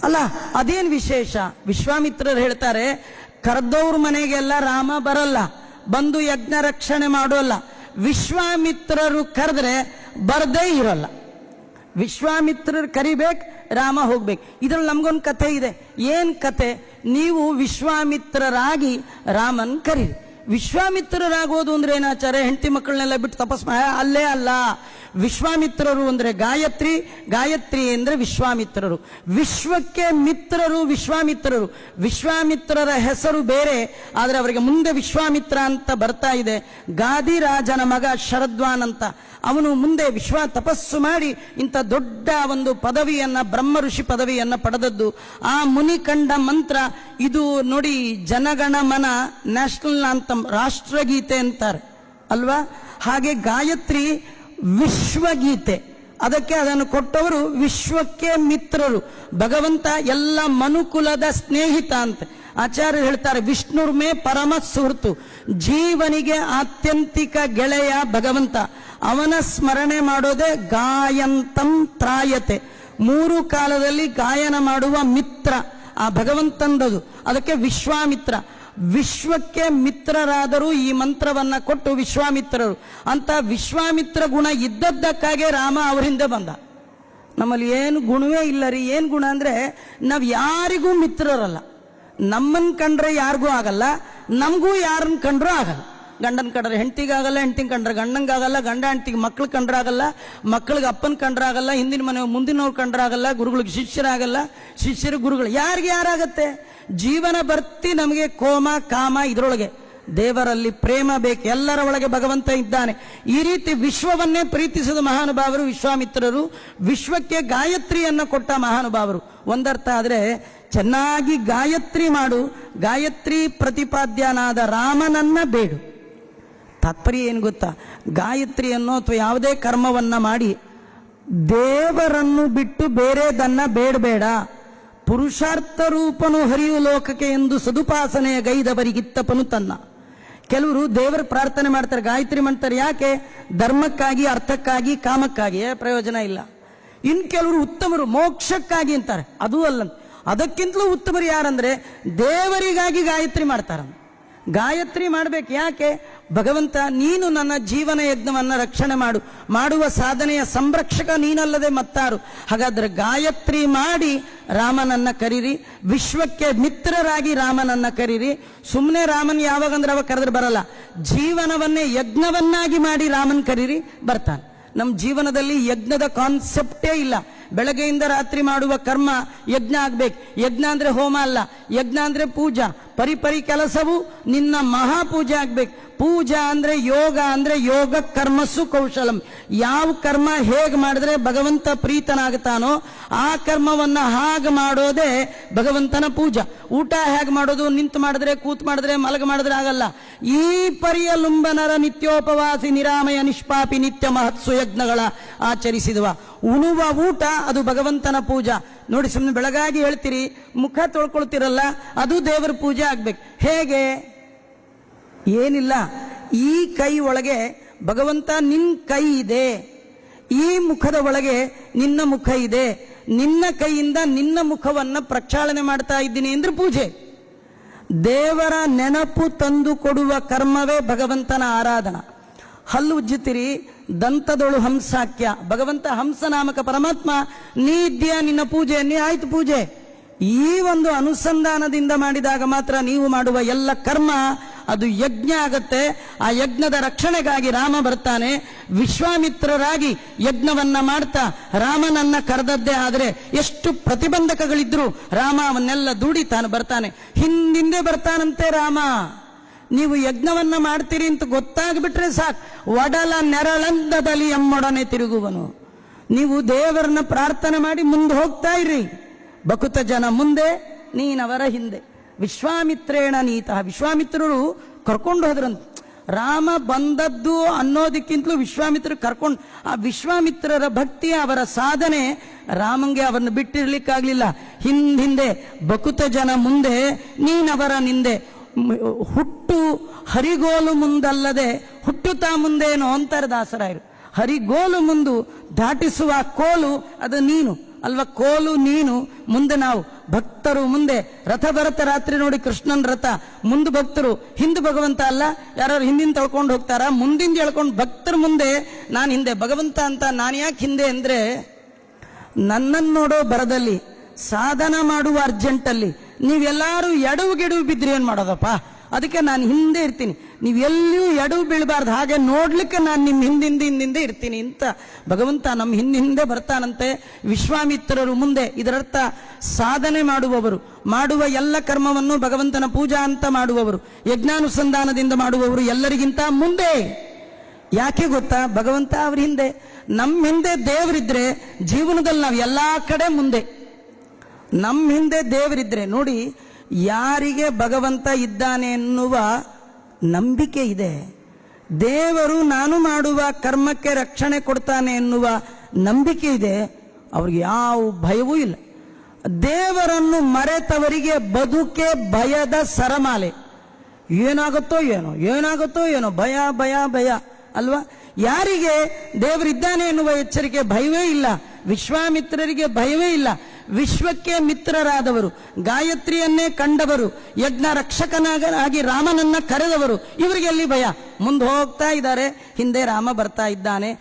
ಅಲ್ಲ, ಅದೇನು ವಿಶೇಷ? ವಿಶ್ವಾಮಿತ್ರರು ಹೇಳ್ತಾರೆ, ಕರೆದವ್ರ ಮನೆಗೆಲ್ಲ ರಾಮ ಬರಲ್ಲ, ಬಂದು ಯಜ್ಞ ರಕ್ಷಣೆ ಮಾಡೋಲ್ಲ. ವಿಶ್ವಾಮಿತ್ರರು ಕರೆದ್ರೆ ಬರದೇ ಇರೋಲ್ಲ. ವಿಶ್ವಾಮಿತ್ರರು ಕರಿಬೇಕು, ರಾಮ ಹೋಗ್ಬೇಕು. ಇದ್ರಲ್ಲಿ ನಮ್ಗೊಂದು ಕಥೆ ಇದೆ. ಏನ್ ಕತೆ? ನೀವು ವಿಶ್ವಾಮಿತ್ರರಾಗಿ ರಾಮನ್ ಕರೀರಿ. ವಿಶ್ವಾಮಿತ್ರರಾಗೋದು ಅಂದ್ರೆ ಏನಾಚಾರ್ಯ? ಹೆಂಡತಿ ಮಕ್ಕಳನ್ನೆಲ್ಲ ಬಿಟ್ಟು ತಪಸ್ ಅಲ್ಲೇ ಅಲ್ಲ. ವಿಶ್ವಾಮಿತ್ರರು ಅಂದ್ರೆ ಗಾಯತ್ರಿ, ಗಾಯತ್ರಿ ಅಂದ್ರೆ ವಿಶ್ವಾಮಿತ್ರರು. ವಿಶ್ವಕ್ಕೆ ಮಿತ್ರರು ವಿಶ್ವಾಮಿತ್ರರು. ವಿಶ್ವಾಮಿತ್ರರ ಹೆಸರು ಬೇರೆ, ಆದ್ರೆ ಅವರಿಗೆ ಮುಂದೆ ವಿಶ್ವಾಮಿತ್ರ ಅಂತ ಬರ್ತಾ ಇದೆ. ಗಾದಿರಾಜನ ಮಗ ಶರದ್ವಾನ್ ಅಂತ, ಅವನು ಮುಂದೆ ತಪಸ್ಸು ಮಾಡಿ ಇಂಥ ದೊಡ್ಡ ಒಂದು ಪದವಿಯನ್ನ, ಬ್ರಹ್ಮ ಋಷಿ ಪದವಿಯನ್ನ ಪಡೆದದ್ದು. ಆ ಮುನಿ ಕಂಡ ಮಂತ್ರ ಇದು ನೋಡಿ. ಜನಗಣ ಮನ ನ್ಯಾಷನಲ್ ಆಂಥಮ್, ರಾಷ್ಟ್ರಗೀತೆ ಅಂತಾರೆ ಅಲ್ವಾ? ಹಾಗೆ ಗಾಯತ್ರಿ ವಿಶ್ವಗೀತೆ. ಅದಕ್ಕೆ ಅದನ್ನು ಕೊಟ್ಟವರು ವಿಶ್ವಕ್ಕೆ ಮಿತ್ರರು. ಭಗವಂತ ಎಲ್ಲ ಮನುಕುಲದ ಸ್ನೇಹಿತ ಅಂತ ಆಚಾರ್ಯರು ಹೇಳ್ತಾರೆ. ವಿಷ್ಣುರ್ಮೇ ಪರಮ ಸುಹೃತು, ಜೀವನಿಗೆ ಆತ್ಯಂತಿಕ ಗೆಳೆಯ ಭಗವಂತ. ಅವನ ಸ್ಮರಣೆ ಮಾಡೋದೇ ಗಾಯಂತಂ ತ್ರಾಯತೆ. 3 ಕಾಲದಲ್ಲಿ ಗಾಯನ ಮಾಡುವ ಮಿತ್ರ ಆ ಭಗವಂತಂದದು. ಅದಕ್ಕೆ ವಿಶ್ವಾಮಿತ್ರ. ವಿಶ್ವಕ್ಕೆ ಮಿತ್ರರಾದರೂ ಈ ಮಂತ್ರವನ್ನ ಕೊಟ್ಟು ವಿಶ್ವಾಮಿತ್ರರು ಅಂತ. ವಿಶ್ವಾಮಿತ್ರ ಗುಣ ಇದ್ದದ್ದಕ್ಕಾಗೆ ರಾಮ ಅವರ ಹಿಂದೆ ಬಂದ. ನಮ್ಮಲ್ಲಿ ಏನು ಗುಣವೇ ಇಲ್ಲ ರೀ. ಏನು ಗುಣ ಅಂದ್ರೆ ನಾವು ಯಾರಿಗೂ ಮಿತ್ರರಲ್ಲ. ನಮ್ಮನ್ ಕಂಡ್ರೆ ಯಾರಿಗೂ ಆಗಲ್ಲ, ನಮಗೂ ಯಾರನ್ನ ಕಂಡ್ರೂ ಆಗಲ್ಲ. ಗಂಡನ ಕಂಡ್ರೆ ಹೆಂಡತಿಗಾಗಲ್ಲ, ಹೆಂಡತಿನ ಕಂಡ್ರೆ ಗಂಡಂಗಾಗಲ್ಲ, ಗಂಡ ಹೆಂಡತಿಗೆ ಮಕ್ಳು ಕಂಡ್ರಾಗಲ್ಲ, ಮಕ್ಳಿಗೆ ಅಪ್ಪನ ಕಂಡ್ರಾಗಲ್ಲ, ಹಿಂದಿನ ಮನೆ ಮುಂದಿನವ್ರು ಕಂಡ್ರಾಗಲ್ಲ, ಗುರುಗಳಿಗೆ ಶಿಷ್ಯರಾಗಲ್ಲ, ಶಿಷ್ಯರು ಗುರುಗಳು. ಯಾರಿಗೆ ಯಾರಾಗತ್ತೆ? ಜೀವನ ಬರ್ತಿ ನಮಗೆ ಕೋಮ ಕಾಮ ಇದ್ರೊಳಗೆ. ದೇವರಲ್ಲಿ ಪ್ರೇಮ ಬೇಕು, ಎಲ್ಲರ ಒಳಗೆ ಭಗವಂತ ಇದ್ದಾನೆ. ಈ ರೀತಿ ವಿಶ್ವವನ್ನೇ ಪ್ರೀತಿಸಿದ ಮಹಾನುಭಾವರು ವಿಶ್ವಾಮಿತ್ರರು. ವಿಶ್ವಕ್ಕೆ ಗಾಯತ್ರಿಯನ್ನ ಕೊಟ್ಟ ಮಹಾನುಭಾವರು. ಒಂದರ್ಥ ಆದ್ರೆ, ಚೆನ್ನಾಗಿ ಗಾಯತ್ರಿ ಮಾಡು, ಗಾಯತ್ರಿ ಪ್ರತಿಪಾದ್ಯನಾದ ರಾಮನನ್ನ ಬೇಡು. ತಾತ್ಪರ್ಯ ಏನು ಗೊತ್ತಾ? ಗಾಯತ್ರಿಯನ್ನು ಅಥವಾ ಯಾವುದೇ ಕರ್ಮವನ್ನ ಮಾಡಿ ದೇವರನ್ನು ಬಿಟ್ಟು ಬೇರೆದನ್ನ ಬೇಡಬೇಡ. ಪುರುಷಾರ್ಥ ರೂಪನು ಹರಿಯು ಲೋಕಕ್ಕೆ ಎಂದು ಸದುಪಾಸನೆಯ ಗೈದವರಿಗಿತ್ತಪನು ತನ್ನ. ಕೆಲವರು ದೇವರ ಪ್ರಾರ್ಥನೆ ಮಾಡ್ತಾರೆ, ಗಾಯತ್ರಿ ಮಾಡ್ತಾರೆ. ಯಾಕೆ? ಧರ್ಮಕ್ಕಾಗಿ, ಅರ್ಥಕ್ಕಾಗಿ, ಕಾಮಕ್ಕಾಗಿ. ಪ್ರಯೋಜನ ಇಲ್ಲ. ಇನ್ ಕೆಲವರು ಉತ್ತಮರು ಮೋಕ್ಷಕ್ಕಾಗಿ ಅಂತಾರೆ, ಅದೂ ಅಲ್ಲ. ಅದಕ್ಕಿಂತಲೂ ಉತ್ತಮರು ಯಾರಂದ್ರೆ ದೇವರಿಗಾಗಿ ಗಾಯತ್ರಿ ಮಾಡ್ತಾರ. ಗಾಯತ್ರಿ ಮಾಡ್ಬೇಕು. ಯಾಕೆ? ಭಗವಂತ ನೀನು ನನ್ನ ಜೀವನ ಯಜ್ಞವನ್ನ ರಕ್ಷಣೆ ಮಾಡುವ ಸಾಧನೆಯ ಸಂರಕ್ಷಕ ನೀನಲ್ಲದೆ ಮತ್ತಾರು. ಹಾಗಾದ್ರೆ ಗಾಯತ್ರಿ ಮಾಡಿ ರಾಮನನ್ನ ಕರೀರಿ. ವಿಶ್ವಕ್ಕೆ ಮಿತ್ರರಾಗಿ ರಾಮನನ್ನ ಕರೀರಿ. ಸುಮ್ಮನೆ ರಾಮನ್ ಯಾವಾಗಂದ್ರೆ ಅವಾಗ ಕರೆದ್ರೆ ಬರಲ್ಲ. ಜೀವನವನ್ನೇ ಯಜ್ಞವನ್ನಾಗಿ ಮಾಡಿ ರಾಮನ್ ಕರೀರಿ, ಬರ್ತಾನೆ. ನಮ್ಮ ಜೀವನದಲ್ಲಿ ಯಜ್ಞದ ಕಾನ್ಸೆಪ್ಟೇ ಇಲ್ಲ. ಬೆಳಗ್ಗೆಯಿಂದ ರಾತ್ರಿ ಮಾಡುವ ಕರ್ಮ ಯಜ್ಞ ಆಗ್ಬೇಕು. ಯಜ್ಞ ಅಂದ್ರೆ ಹೋಮ ಅಲ್ಲ, ಯಜ್ಞ ಅಂದ್ರೆ ಪೂಜಾ. ಪರಿಪರಿ ಕೆಲಸವು ನಿನ್ನ ಮಹಾಪೂಜೆ ಆಗ್ಬೇಕು. ಪೂಜಾ ಅಂದ್ರೆ ಯೋಗ, ಅಂದ್ರೆ ಯೋಗ ಕರ್ಮಸ್ಸು ಕೌಶಲಂ. ಯಾವ ಕರ್ಮ ಹೇಗೆ ಮಾಡಿದ್ರೆ ಭಗವಂತ ಪ್ರೀತನಾಗ್ತಾನೋ ಆ ಕರ್ಮವನ್ನ ಹಾಗೆ ಮಾಡೋದೇ ಭಗವಂತನ ಪೂಜಾ. ಊಟ ಹೇಗೆ ಮಾಡೋದು? ನಿಂತು ಮಾಡಿದ್ರೆ, ಕೂತ್ ಮಾಡಿದ್ರೆ, ಮಲಗ ಮಾಡಿದ್ರೆ ಆಗಲ್ಲ. ಈ ಪರಿಯ ಲುಂಬನರ ನಿತ್ಯೋಪವಾಸಿ ನಿರಾಮಯ ನಿಷ್ಪಾಪಿ ನಿತ್ಯ ಮಹತ್ಸು ಯಜ್ಞಗಳ ಆಚರಿಸಿದವ. ಉಣುವ ಊಟ ಅದು ಭಗವಂತನ ಪೂಜಾ. ನೋಡಿ, ಸುಮ್ಮನೆ ಬೆಳಗಾಗಿ ಹೇಳ್ತೀರಿ, ಮುಖ ತೊಳ್ಕೊಳ್ತಿರಲ್ಲ, ಅದು ದೇವರ ಪೂಜೆ ಆಗ್ಬೇಕು. ಹೇಗೆ? ಏನಿಲ್ಲ, ಈ ಕೈ ಒಳಗೆ ಭಗವಂತ ನಿನ್ನ ಕೈ ಇದೆ, ಈ ಮುಖದ ಒಳಗೆ ನಿನ್ನ ಮುಖ ಇದೆ, ನಿನ್ನ ಕೈಯಿಂದ ನಿನ್ನ ಮುಖವನ್ನ ಪ್ರಕ್ಷಾಳನೆ ಮಾಡ್ತಾ ಇದ್ದೀನಿ ಅಂದ್ರೆ ಪೂಜೆ. ದೇವರ ನೆನಪು ತಂದು ಕೊಡುವ ಕರ್ಮವೇ ಭಗವಂತನ ಆರಾಧನಾ. ಹಲ್ಲು ಉಜ್ಜುತ್ತೀರಿ, ದಂತದೊಳು ಹಂಸಾಖ್ಯ. ಭಗವಂತ ಹಂಸನಾಮಕ ಪರಮಾತ್ಮ, ನೀ ಇದ್ದೀಯ, ನಿನ್ನ ಪೂಜೆ, ನೀ ಆಯ್ತು ಪೂಜೆ. ಈ ಒಂದು ಅನುಸಂಧಾನದಿಂದ ಮಾಡಿದಾಗ ಮಾತ್ರ ನೀವು ಮಾಡುವ ಎಲ್ಲ ಕರ್ಮ ಅದು ಯಜ್ಞ ಆಗತ್ತೆ. ಆ ಯಜ್ಞದ ರಕ್ಷಣೆಗಾಗಿ ರಾಮ ಬರ್ತಾನೆ. ವಿಶ್ವಾಮಿತ್ರರಾಗಿ ಯಜ್ಞವನ್ನ ಮಾಡ್ತಾ ರಾಮನನ್ನ ಕರೆದದ್ದೇ ಆದರೆ ಎಷ್ಟು ಪ್ರತಿಬಂಧಕಗಳಿದ್ರು ರಾಮ ಅವನ್ನೆಲ್ಲ ದೂಡಿ ತಾನು ಬರ್ತಾನೆ. ಹಿಂದಿಂದೆ ಬರ್ತಾನಂತೆ ರಾಮ. ನೀವು ಯಜ್ಞವನ್ನ ಮಾಡ್ತೀರಿ ಅಂತ ಗೊತ್ತಾಗ್ಬಿಟ್ರೆ ಸಾಕು, ಒಡಲ ನೆರಳಂದದಲ್ಲಿ ಎಮ್ಮೊಡನೆ ತಿರುಗುವನು. ನೀವು ದೇವರನ್ನ ಪ್ರಾರ್ಥನೆ ಮಾಡಿ ಮುಂದೆ ಹೋಗ್ತಾ ಇರಿ. ಬಕುತ ಜನ ಮುಂದೆ, ನೀನವರ ಹಿಂದೆ. ವಿಶ್ವಾಮಿತ್ರೇಣ ನೀತ. ವಿಶ್ವಾಮಿತ್ರರು ಕರ್ಕೊಂಡು ಹೋದ್ರಂತ. ರಾಮ ಬಂದದ್ದು ಅನ್ನೋದಕ್ಕಿಂತಲೂ ವಿಶ್ವಾಮಿತ್ರರು ಕರ್ಕೊಂಡು, ಆ ವಿಶ್ವಾಮಿತ್ರರ ಭಕ್ತಿ, ಅವರ ಸಾಧನೆ ರಾಮಂಗೆ ಅವರನ್ನು ಬಿಟ್ಟಿರ್ಲಿಕ್ಕಾಗ್ಲಿಲ್ಲ. ಹಿಂದೆ ಬಕುತ ಜನ ಮುಂದೆ, ನೀನವರ ನಿಂದೆ. ಹುಟ್ಟು ಹರಿಗೋಲು ಮುಂದಲ್ಲದೆ ಹುಟ್ಟುತ್ತಾ ಮುಂದೇನು ಅಂತಾರೆ ದಾಸರಾಯರು. ಹರಿಗೋಲು ಮುಂದು ದಾಟಿಸುವ ಕೋಲು ಅದು ನೀನು. ಅಲ್ವಾ, ಕೋಲು ನೀನು, ಮುಂದೆ ನಾವು ಭಕ್ತರು. ಮುಂದೆ ರಥ ಬರುತ್ತೆ ರಾತ್ರಿ ನೋಡಿ, ಕೃಷ್ಣನ್ ರಥ, ಮುಂದೆ ಭಕ್ತರು, ಹಿಂದೆ ಭಗವಂತ ಅಲ್ಲ. ಯಾರು ಹಿಂದಿನ ತಳ್ಕೊಂಡು ಹೋಗ್ತಾರ, ಮುಂದಿಂದ ಹೇಳ್ಕೊಂಡು ಭಕ್ತರ ಮುಂದೆ ನಾನು ಹಿಂದೆ ಭಗವಂತ ಅಂತ. ನಾನು ಯಾಕೆ ಹಿಂದೆ ಅಂದ್ರೆ, ನನ್ನನ್ನು ನೋಡೋ ಬರದಲ್ಲಿ, ಸಾಧನ ಮಾಡುವ ಅರ್ಜೆಂಟಲ್ಲಿ ನೀವೆಲ್ಲರೂ ಎಡವು ಗೆಡವು ಬಿದ್ರಿ ಏನ್ ಮಾಡೋದಪ್ಪ, ಅದಕ್ಕೆ ನಾನು ಹಿಂದೆ ಇರ್ತೀನಿ. ನೀವು ಎಲ್ಲಿಯೂ ಎಡವು ಬೀಳಬಾರ್ದು, ಹಾಗೆ ನೋಡ್ಲಿಕ್ಕೆ ನಾನು ನಿಮ್ಮ ಹಿಂದಿಂದ ಇರ್ತೀನಿ ಅಂತ ಭಗವಂತ ನಮ್ಮ ಹಿಂದೆ ಬರ್ತಾನಂತೆ. ವಿಶ್ವಾಮಿತ್ರರು ಮುಂದೆ, ಇದರರ್ಥ ಸಾಧನೆ ಮಾಡುವವರು, ಮಾಡುವ ಎಲ್ಲ ಕರ್ಮವನ್ನು ಭಗವಂತನ ಪೂಜಾ ಅಂತ ಮಾಡುವವರು, ಯಜ್ಞಾನುಸಂಧಾನದಿಂದ ಮಾಡುವವರು ಎಲ್ಲರಿಗಿಂತ ಮುಂದೆ. ಯಾಕೆ ಗೊತ್ತಾ, ಭಗವಂತ ಅವ್ರ ಹಿಂದೆ. ನಮ್ಮ ಹಿಂದೆ ದೇವರಿದ್ರೆ ಜೀವನದಲ್ಲಿ ನಾವು ಎಲ್ಲಾ ಕಡೆ ಮುಂದೆ. ನಮ್ಮ ಹಿಂದೆ ದೇವರಿದ್ರೆ ನೋಡಿ, ಯಾರಿಗೆ ಭಗವಂತ ಇದ್ದಾನೆ ಎನ್ನುವ ನಂಬಿಕೆ ಇದೆ, ದೇವರು ನಾನು ಮಾಡುವ ಕರ್ಮಕ್ಕೆ ರಕ್ಷಣೆ ಕೊಡ್ತಾನೆ ಎನ್ನುವ ನಂಬಿಕೆ ಇದೆ, ಅವ್ರಿಗೆ ಯಾವ ಭಯವೂ ಇಲ್ಲ. ದೇವರನ್ನು ಮರೆತವರಿಗೆ ಬದುಕೆ ಭಯದ ಸರಮಾಲೆ. ಏನಾಗುತ್ತೋ ಏನೋ ಭಯ ಭಯ ಭಯ ಅಲ್ವಾ. ಯಾರಿಗೆ ದೇವರಿದ್ದಾನೆ ಎನ್ನುವ ಎಚ್ಚರಿಕೆ ಭಯವೇ ಇಲ್ಲ, ವಿಶ್ವಾಮಿತ್ರರಿಗೆ ಭಯವೇ ಇಲ್ಲ. ವಿಶ್ವಕ್ಕೆ ಮಿತ್ರರಾದವರು, ಗಾಯತ್ರಿಯನ್ನೇ ಕಂಡವರು, ಯಜ್ಞ ರಕ್ಷಕನಾಗಿ ರಾಮನನ್ನ ಕರೆದವರು, ಇವರಿಗೆ ಎಲ್ಲಿ ಭಯ? ಮುಂದೆ ಹೋಗ್ತಾ ಇದ್ದಾರೆ, ಹಿಂದೆ ರಾಮ ಬರ್ತಾ ಇದ್ದಾನೆ.